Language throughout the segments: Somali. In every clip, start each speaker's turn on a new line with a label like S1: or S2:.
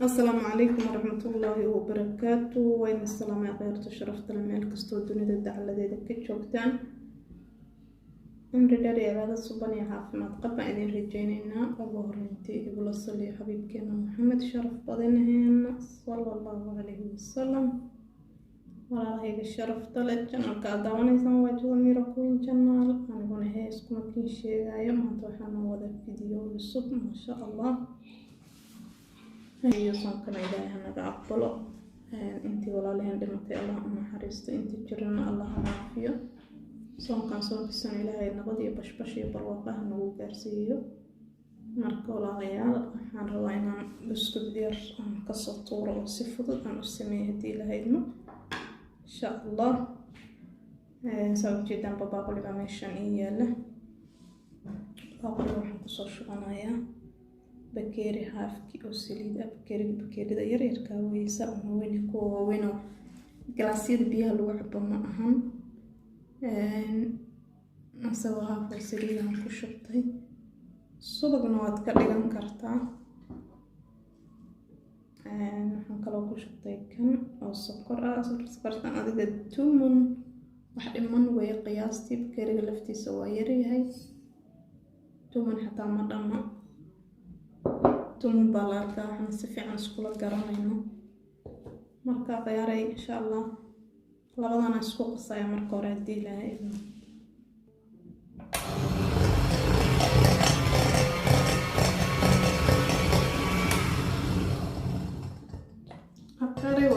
S1: السلام عليكم ورحمة الله وبركاته. وين السلام يا غير تشرفت لما الكستو الدنيا تدعى لديك كتشوكتان عمري داري على الصبانية عافمات قبل أن رجينينا الله رنتي يقول الصلي حبيبكنا محمد شرف بضنهن صلى الله عليه وسلم ولا هيك الشرف طلعت جنال كادواني سنواجه ميركوين جنال أنا هنا هي اسكما كين شيء ما توحنا وذا فيديو بالصوت ما شاء الله هي صنكنا إلهي هنقا أقبله انتي ولا لهن دمتي الله أما حريست انتي جرنا الله عافية صنكان صنكسان إلهي نقضي بشبشي برواقه نقو قارسيو marka walaalayaal waxaan rabaa inaan isku diyaar ka soo tuuro oo si fudud aan u sameeyo hadii la hayno insha Allah soo jeedaan baaquli baa meeshan yaala baaquli waxaan ku soo shubanayaa bakeeri haafki oo saliid ah bakeerida yar yar ka weysa oo weyn ku weyn oo galaasiyada biyaha lagu cabo ma ahan asoo haaf saliid aan ku shubtay subagna waad ka dhigan kartaa waxaan kaloo ku shubtay kan oo sokor ah sokortan adiga tumun wax dhiman way qiyaastii bakeeriga laftiisa waa yar yahay tumun xataa ma dhama tumun baa la arkaa waxaan si fiican iskula garanayno marka qiyaaray insha Allah labadana isku qasaya marka hore hadii ilaahay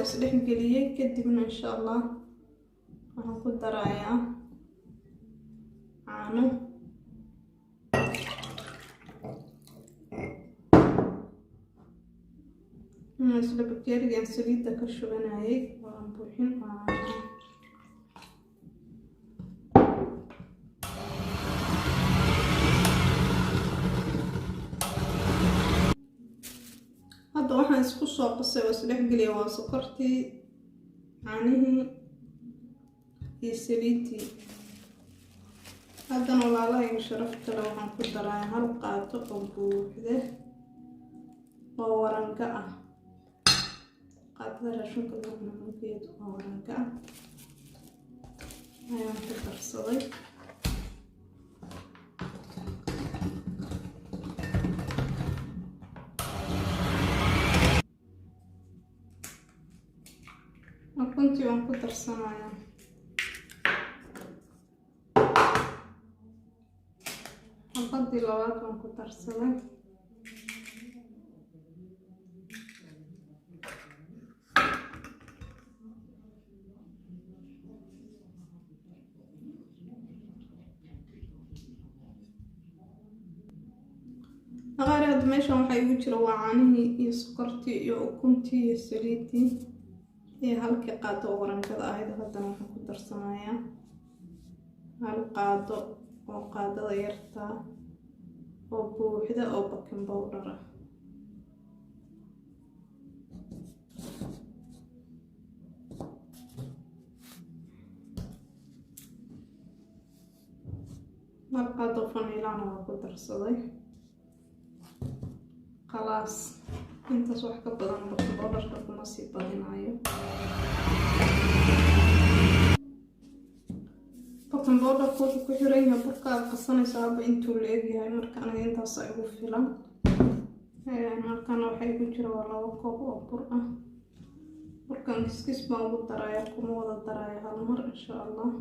S1: واسدح قليه كدبنا إن شاء الله هناخد درايا عانو نسلق بكيري يعني سليد دكشو بنايك ونبوحين hadda waxaan isku soo qasay oo isdhex galiyay waa sokortii caanihii iyo saliidii haddana walaalahay sharafta leh waxaan ku daraa hal qaado oo buuxda oo waranka ah qaadada raashinka lagu cuno oo waranka ah ayaan ku darsaday كنت يوم كتر صنايا أفضل لوات يوم كتر صنايا غير هاد ماشي waxay ugu jira waa caanihii iyo sokortii iyo ukuntii iyo saliidii هي هالك قاعدة ورنكذا هيدا هذا نحن كتر صنايا هالقاعدة أو قاعدة يرتا أو بوحدة أو بكن بودرة هالقاعدة فانيلانا وكتر صدي خلاص انت صح كبدان بكن بودرة كما سيبادين عيو بكن بودرة كوشو كحرين بركة قصاني صعبة انتو اللي هاي مركان انت صعبو فيلم مركان وحي كجرى ولا وكوب وبرقة مركان كسكس باوض درايا كموضة درايا هالمر ان شاء الله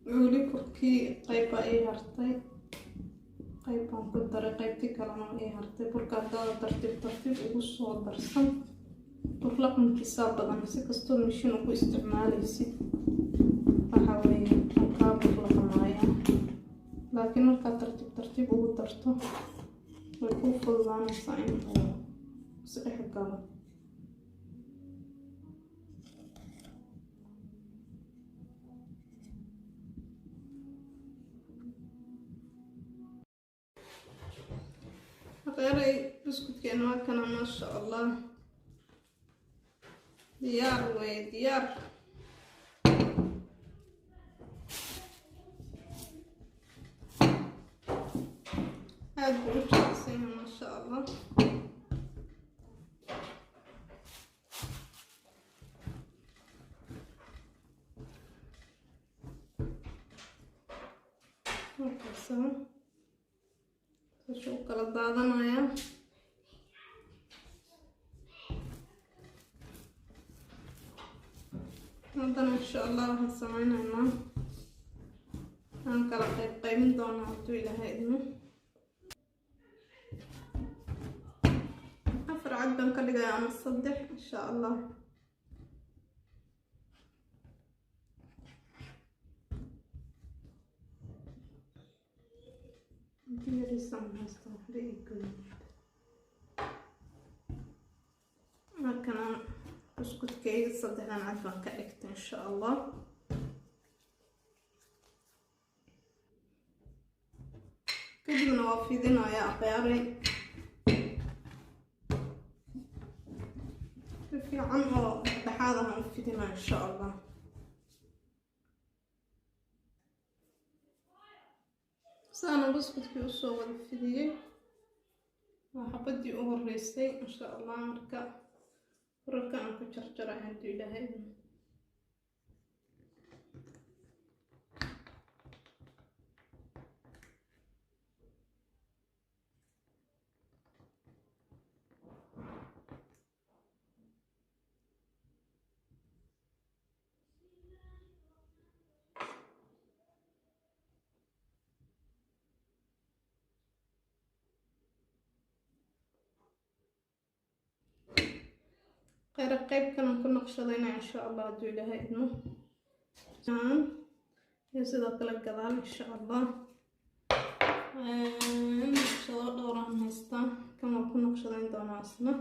S1: ولي كركي قيبة اي هرتي قيبة كدري قيبتي كلام اي هرتي بركة دادا ترتيب وصو درسن برلق من كساب بدن سكستو مشين وكو استعمالي سي وحاولي مكاب برلق معايا لكن مركا ترتيب ودرتو ويكون فضان الصعين وصحيح القلب غيري بسكوت كأنه كان ما شاء الله diyaar way diyaar. aad buu u jilicsan yahay maasha allah. wuxuu kala daadanayaa. haddana insha allah waxaan sameynaynaa aan kala qaybin doonaa hadduu ilaahay idmo. afar cad baan ka dhigayaa ama 3 insha allah. markana buskudkayga 3 cad baan ka dhigtay insha allah. kadibna waa fidinayaa aqyaaray si fiican oo dhexdhexaad ah u fidinaa insha allah. saana buskudkii usoo wada fidiyey waa xabadii u horeysay insha allah. marka wararka aan ku jarjara hadduu ilaahay idmo. qayb kalan ku naqshadayna insha allah hadduu ilaahay idmo. iyo sidoo kale gadaal insha allah naqshado dhowraan haystaa. kan waa ku naqshadayn doonaa isna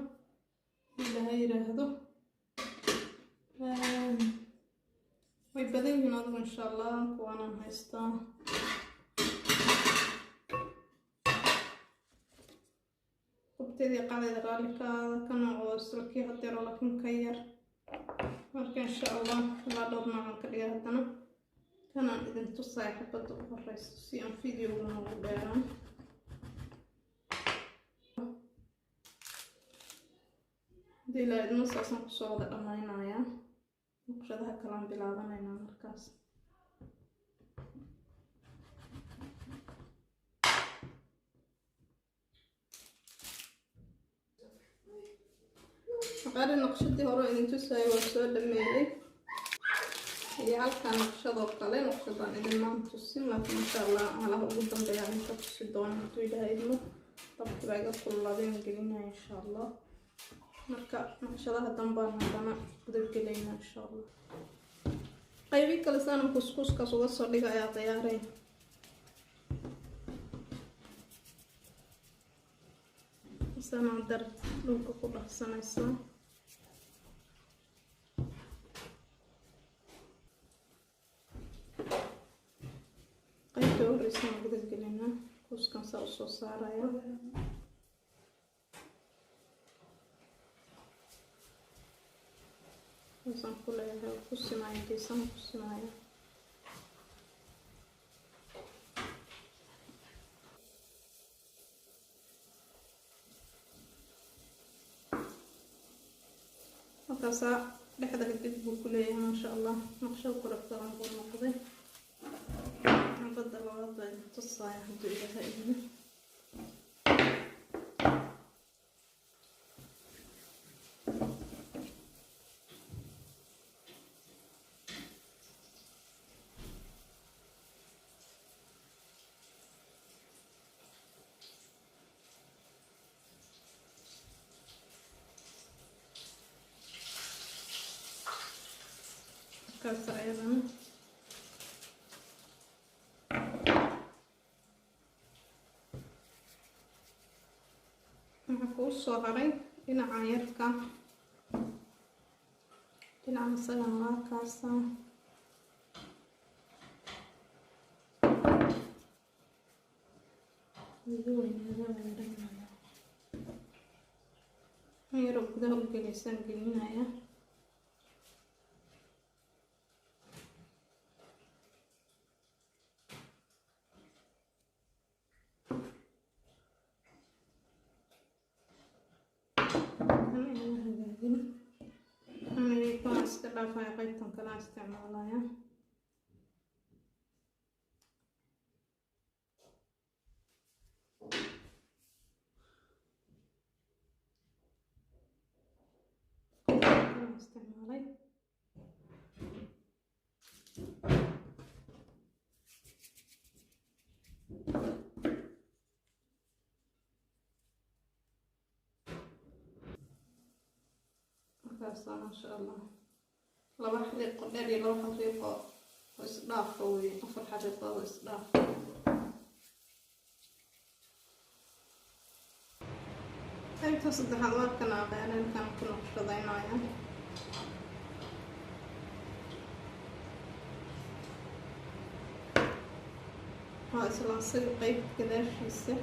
S1: ilaahay yiraahdo. way badan yihiin adigu insha allah kuwaanaan haystaa. qubteedii qadayda raalikaada kana oo silkii hadeero laakiin ka yar. marka insha allah ilaa dhowr noocan ka dhiga. haddana kanaan idin tusaya xabadda u horeyso si aan videoguna ugu dheeraan. hadii ilaa idmo saasaan kusoo wada dhammaynayaa. naqshadaha kalaan bilaabanaynaa markaas. aqaari naqshadii hore idin tusayay waa soo dhameeyey. iyo halkaan naqshadoo kale naqshadaan idinmaan tusin laakiin insha allah halaha ugu dambeeya inta tusi doona hadduu ilaahay idmo. dabki baa iga kululaadeen gelinaya insha allah. marka naqshadaha dambaan haddana gudagelaynaa insha allah. qaybi kale saana kuskuuskaas uga soo dhiga ayaa diyaaray. sana dar dhulka ku dhaqsanaysaa. qaybta horeysaan gudagelaynaa. kuuskan saa usoo saaraya. saasaan ku leeyahay ku simaayo geesana ku simaayo. markaasaa dhexda kadib buu ku leeyahay maasha allah. naqshad qurux badan buu noqday. xabadda labaad baa idin tusaya hadduu ilaahay idmo. markaas ayadana waxaa kuu soo haray dhinaca yarka. dhinaca isagan waa kaasa. yaro gudaha u gelaysaan gelinaya. eegin. Kan iska dhaafaya qaybtan kala isticmaalaya. Isticmaalay markaasa ma sha Allah laba xariiqo dheer iyo laba xariiqo oo isdhaaf weeye, afar xariiqo oo isdhaaf. qaybta saddexaad waa kan aqaankan ku naqshadaynaya. waa isla sida qayb gadaashiisa.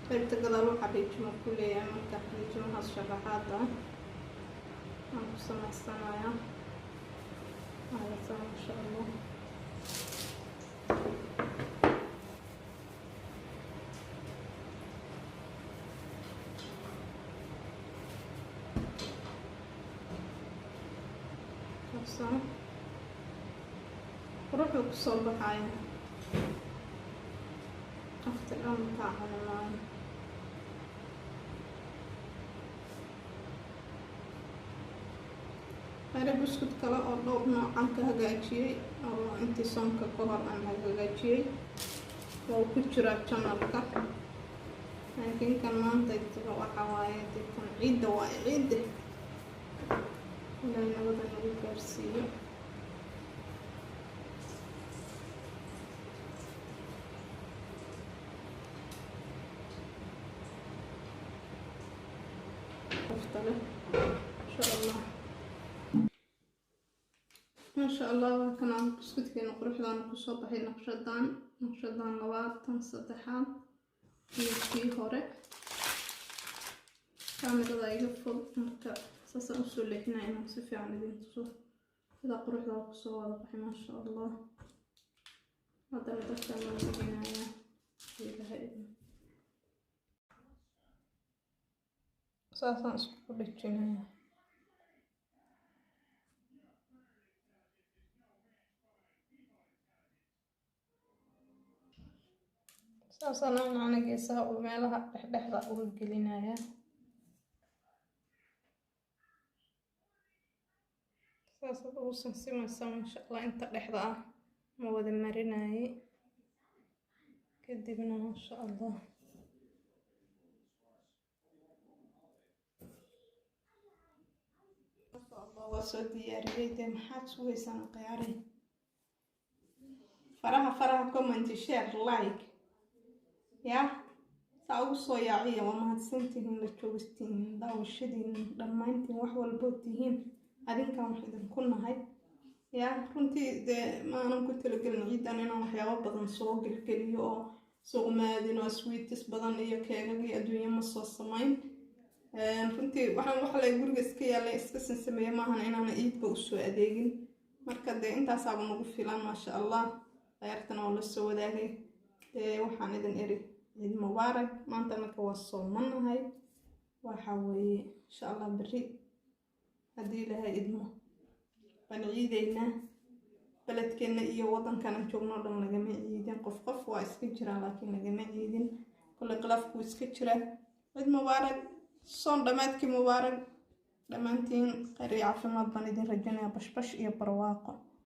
S1: qaybta gadaal waxaa xariijimo ku leeyahay, marka xariijimahaas sharaxaad ah aan ku samaysanayaa. Maasha Allah quruxda kusoo baxaya waqti dhan kaa caawinaayo. hare buskud kale oo dhowr noocan ka hagaajiyey oo intii soonka ka hor aan hagaajiyey oo ku jira channelka, laakiin kan maanta waxa waaye kan ciidda waa ciidda ilaahay nabada nagu gaarsiiyo. ما شاء الله كان عم بسكت كأنه قرحدان كسوب هاي نقشدان لواتن صدحان في هورك كامل هذا يقفل مركا ساسا أصول لحنا إنه سفي عن دين تصوف إذا قرحدان كسوب ما شاء الله هذا مدخل من الجناية إذا هاي ساسا أصول الجناية. saasana ana geesaha oo meelaha dhexda uga gelinaya. saasad ugu sansimaysa masha Allah inta dhexda ah ma wada marinaaye kadibna masha Allah waa soo diyaariyay. dee maxaad sugaysan qiyaaray faraha comment share like يا سأقول صياعية وما هتسنتين لتشوستين داوشدين لما انتي وحول بوتيهين هذين كانوا حدا كنا هاي يا كنتي ما أنا كنت لقلنا جدا أنا وحياة بدن سوق الكليو سوق مادين وسويتس بدن إيو كيغي أدوية مصوص سمين كنتي وحلا يقول جسكي اللي إسكسن سمية ما هن أنا إيد بوسو أديجين مركز أنت صعب نقول فلان ما شاء الله غيرتنا ولا السوداء waxaan idin iri ciid mubaarak. maanta marka waa soomanahay waxa weeye insha Allah bari hadii ilaahay idmo baan ciideynaa. baladkeena iyo wadankan joogno dhan lagama ciidin, qof waa iska jiraan laakiin lagama ciidin. kulli qalafku iska jira. ciid mubaarak, soon dhamaadkii mubaarak. dhamaantiin khayr iyo caafimaad baan idin rajaynayaa, bashbash iyo barwaaqo.